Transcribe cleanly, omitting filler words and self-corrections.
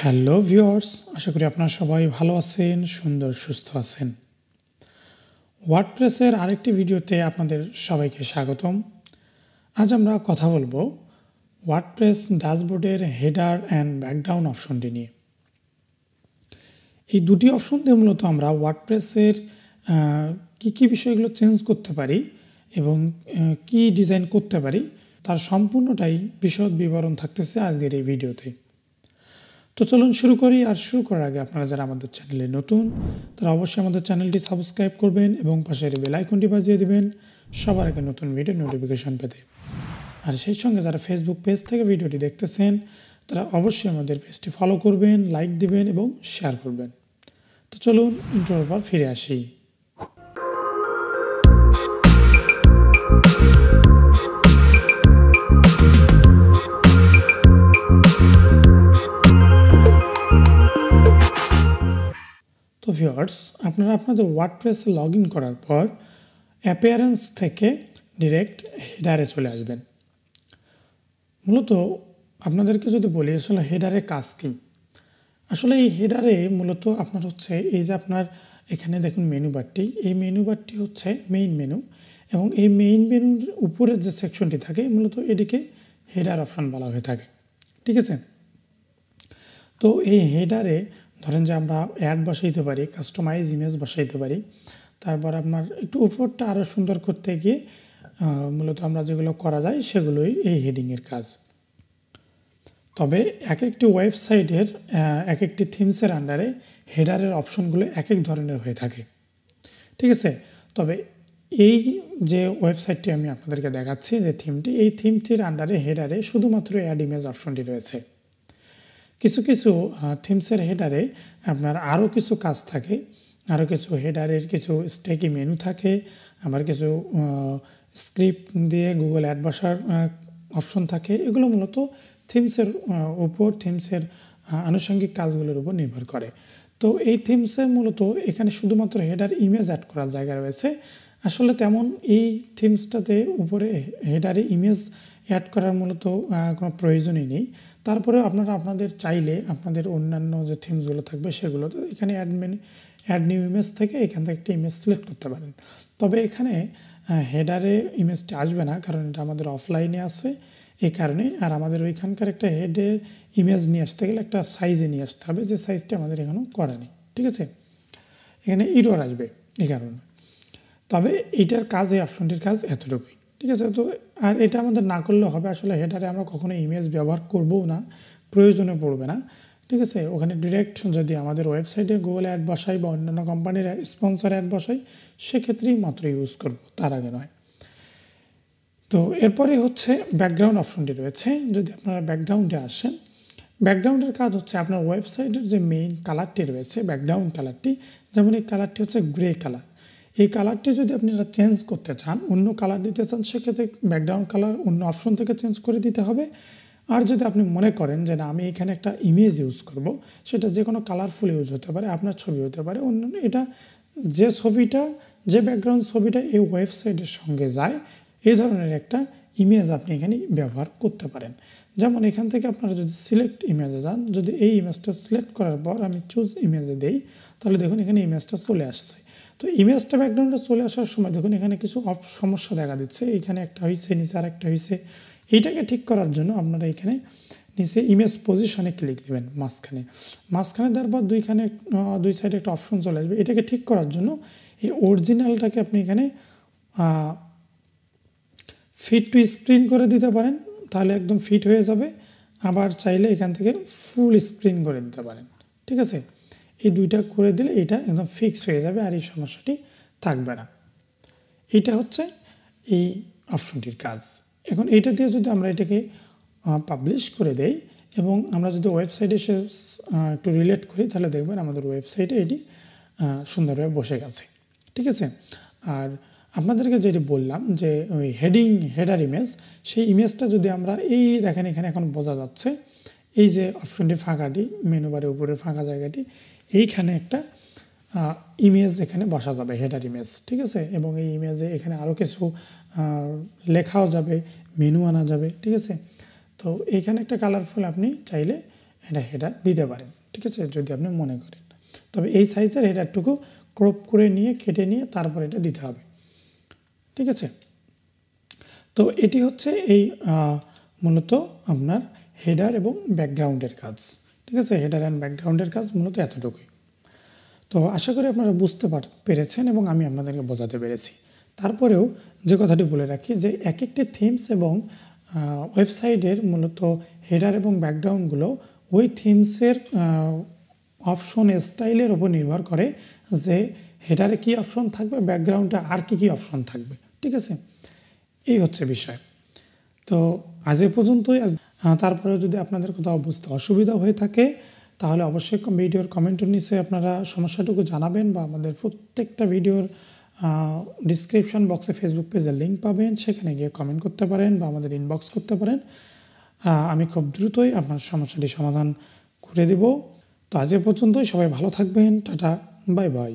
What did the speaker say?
Hello viewers, আশা করি আপনারা সবাই ভালো আছেন, সুন্দর সুস্থ আছেন। ওয়ার্ডপ্রেসের আরেকটি ভিডিওতে আপনাদের সবাইকে স্বাগতম। আজ আমরা কথা বলবো ওয়ার্ডপ্রেস ড্যাশবোর্ডের হেডার অ্যান্ড ব্যাকগ্রাউন্ড অপশনটি নিয়ে। এই দুটি অপশন দিয়ে মূলত আমরা ওয়ার্ডপ্রেসের কী বিষয়গুলো চেঞ্জ করতে পারি এবং কি ডিজাইন করতে পারি তার সম্পূর্ণটাই বিশদ বিবরণ থাকতেছে আজকের এই ভিডিওতে। তো চলুন শুরু করি। আর শুরু করার আগে আপনারা যারা আমাদের চ্যানেলে নতুন তারা অবশ্যই আমাদের চ্যানেলটি সাবস্ক্রাইব করবেন এবং পাশের বেল আইকনটি বাজিয়ে দেবেন সবার আগে নতুন ভিডিও নোটিফিকেশন পেতে। আর সেই সঙ্গে যারা ফেসবুক পেজ থেকে ভিডিওটি দেখতেছেন তারা অবশ্যই আমাদের পেজটি ফলো করবেন, লাইক দিবেন এবং শেয়ার করবেন। তো চলুন ইন্ট্রোর পর ফিরে আসি। তো ভিউয়ার্স, আপনারা আপনাদের ওয়ার্ডপ্রেসে লগ ইন করার পর অ্যাপিয়ারেন্স থেকে ডিরেক্ট হেডারে চলে আসবেন। মূলত আপনাদেরকে যদি বলি আসলে হেডারের কাজ কী, আসলে এই হেডারে মূলত আপনার হচ্ছে এই যে আপনার এখানে দেখুন মেনু বারটি, এই মেনু বারটি হচ্ছে মেইন মেনু এবং এই মেইন মেনুর উপরের যে সেকশনটি থাকে মূলত এটিকে হেডার অপশন বলা হয়ে থাকে। ঠিক আছে, তো এই হেডারে ধরেন যে আমরা অ্যাড বসাইতে পারি, কাস্টমাইজ ইমেজ বসাইতে পারি, তারপর আপনার একটু উপরটা আরও সুন্দর করতে গিয়ে মূলত আমরা যেগুলো করা যায় সেগুলোই এই হেডিংয়ের কাজ। তবে এক একটি ওয়েবসাইটের এক একটি থিমসের আন্ডারে হেডারের অপশনগুলো এক এক ধরনের হয়ে থাকে। ঠিক আছে, তবে এই যে ওয়েবসাইটটি আমি আপনাদেরকে দেখাচ্ছি যে থিমটি, এই থিমটির আন্ডারে হেডারে শুধুমাত্র অ্যাড ইমেজ অপশনটি রয়েছে। কিছু কিছু থিমসের হেডারে আপনার আরও কিছু কাজ থাকে, আরও কিছু হেডারের কিছু স্টেকি মেনু থাকে, আবার কিছু স্ক্রিপ্ট দিয়ে গুগল অ্যাড বসার অপশন থাকে। এগুলো মূলত থিমসের উপর, থিমসের আনুষঙ্গিক কাজগুলোর উপর নির্ভর করে। তো এই থিমসে মূলত এখানে শুধুমাত্র হেডার ইমেজ অ্যাড করার জায়গা রয়েছে। আসলে তেমন এই থিমসটাতে উপরে হেডারে ইমেজ অ্যাড করার মূলত কোনো প্রয়োজনই নেই। তারপরেও আপনারা আপনাদের চাইলে আপনাদের অন্যান্য যে থিমসগুলো থাকবে সেগুলো তো এখানে অ্যাড নিউ ইমেজ থেকে এখান থেকে একটা ইমেজ সিলেক্ট করতে পারেন। তবে এখানে হেডারে ইমেজটি আসবে না, কারণ এটা আমাদের অফলাইনে আছে এই কারণে। আর আমাদের ওইখানকার একটা হেডের ইমেজ নিয়ে আসতে গেলে একটা সাইজে নিয়ে আসতে হবে, যে সাইজটি আমাদের এখনও করা নেই। ঠিক আছে, এখানে ইরর আসবে এই কারণে। তবে এইটার কাজ, এই অপশনটির কাজ এতটুকুই। ঠিক আছে, তো আর এটা আমাদের না করলেও হবে। আসলে হেডারে আমরা কখনো ইমেজ ব্যবহার করবও না, প্রয়োজনে পড়বে না। ঠিক আছে, ওখানে ডিরেক্ট যদি আমাদের ওয়েবসাইটে গুগল অ্যাড বসাই বা অন্যান্য কোম্পানির স্পন্সর অ্যাড বসাই সেক্ষেত্রেই মাত্র ইউজ করব, তার আগে নয়। তো এরপরে হচ্ছে ব্যাকগ্রাউন্ড অপশনটি রয়েছে। যদি আপনারা ব্যাকগ্রাউন্ডে আসেন, ব্যাকগ্রাউন্ডের কাজ হচ্ছে আপনার ওয়েবসাইটের যে মেইন কালারটি রয়েছে, ব্যাকগ্রাউন্ড কালারটি, যেমন এই কালারটি হচ্ছে গ্রে কালার। এই কালারটি যদি আপনারা চেঞ্জ করতে চান, অন্য কালার দিতে চান, সেক্ষেত্রে ব্যাকগ্রাউন্ড কালার অন্য অপশন থেকে চেঞ্জ করে দিতে হবে। আর যদি আপনি মনে করেন যে না আমি এখানে একটা ইমেজ ইউজ করব, সেটা যে কোনো কালারফুল ইউজ হতে পারে, আপনার ছবি হতে পারে, অন্যান্য, এটা যে ছবিটা, যে ব্যাকগ্রাউন্ড ছবিটা এই ওয়েবসাইটের সঙ্গে যায় এই ধরনের একটা ইমেজ আপনি এখানে ব্যবহার করতে পারেন। যেমন এখান থেকে আপনারা যদি সিলেক্ট ইমেজে যান, যদি এই ইমেজটা সিলেক্ট করার পর আমি চুজ ইমেজে দেই, তাহলে দেখুন এখানে ইমেজটা চলে আসছে। তো ইমেজটা ব্যাকগ্রাউন্ডে চলে আসার সময় দেখুন এখানে কিছু সমস্যা দেখা দিচ্ছে। এখানে একটা হয়েছে, নিচে আর একটা হয়েছে। এইটাকে ঠিক করার জন্য আপনারা এখানে নিচে ইমেজ পজিশনে ক্লিক দেবেন, মাঝখানে দেওয়ার পর দুই সাইডে একটা অপশন চলে আসবে। এটাকে ঠিক করার জন্য এই অরিজিনালটাকে আপনি এখানে ফিট টু স্ক্রিন করে দিতে পারেন, তাহলে একদম ফিট হয়ে যাবে। আবার চাইলে এখান থেকে ফুল স্ক্রিন করে দিতে পারেন। ঠিক আছে, এই দুইটা করে দিলে এটা একদম ফিক্স হয়ে যাবে আর এই সমস্যাটি থাকবে না। এইটা হচ্ছে এই অপশনটির কাজ। এখন এইটা দিয়ে যদি আমরা এটাকে পাবলিশ করে দেই এবং আমরা যদি ওয়েবসাইটে এসে একটু রিলেট করি, তাহলে দেখবেন আমাদের ওয়েবসাইটে এটি সুন্দরভাবে বসে গেছে। ঠিক আছে, আর আপনাদেরকে যেটি বললাম যে ওই হেডার ইমেজ, সেই ইমেজটা যদি আমরা এই দেখেন এখানে এখন বোঝা যাচ্ছে এই যে অপশনটি ফাঁকাটি, মেনু বারের উপরের ফাঁকা জায়গাটি, এইখানে একটা ইমেজ এখানে বসা যাবে, হেডার ইমেজ। ঠিক আছে, এবং এই ইমেজে এখানে আরও কিছু লেখাও যাবে, মেনু আনা যাবে। ঠিক আছে, তো এইখানে একটা কালারফুল আপনি চাইলে এটা হেডার দিতে পারেন, ঠিক আছে, যদি আপনি মনে করেন। তবে এই সাইজের হেডারটুকু ক্রপ করে নিয়ে কেটে নিয়ে তারপর এটা দিতে হবে, ঠিক আছে। তো এটি হচ্ছে এই মূলত আপনার হেডার এবং ব্যাকগ্রাউন্ডের কাজ, ঠিক আছে। হেডার অ্যান্ড ব্যাকগ্রাউন্ডের কাজ মূলত এতটুকুই। তো আশা করি আপনারা বুঝতে পেরেছেন এবং আমি আপনাদেরকে বোঝাতে পেরেছি। তারপরেও যে কথাটি বলে রাখি যে এক একটি থিমস এবং ওয়েবসাইটের মূলত হেডার এবং ব্যাকগ্রাউন্ডগুলো ওই থিমসের অপশন স্টাইলের উপর নির্ভর করে যে হেডারে কী অপশন থাকবে, ব্যাকগ্রাউন্ডে আর কী অপশন থাকবে, ঠিক আছে। এই হচ্ছে বিষয়। তো আজ এ পর্যন্তই। তারপরেও যদি আপনাদের কোথাও বুঝতে অসুবিধা হয়ে থাকে তাহলে অবশ্যই ভিডিওর কমেন্টের নিচে আপনারা সমস্যাটুকু জানাবেন, বা আমাদের প্রত্যেকটা ভিডিওর ডিসক্রিপশন বক্সে ফেসবুক পেজের লিঙ্ক পাবেন, সেখানে গিয়ে কমেন্ট করতে পারেন বা আমাদের ইনবক্স করতে পারেন। আমি খুব দ্রুতই আপনার সমস্যাটি সমাধান করে দেব। তো আজ এ পর্যন্তই, সবাই ভালো থাকবেন, টাটা, বাই বাই।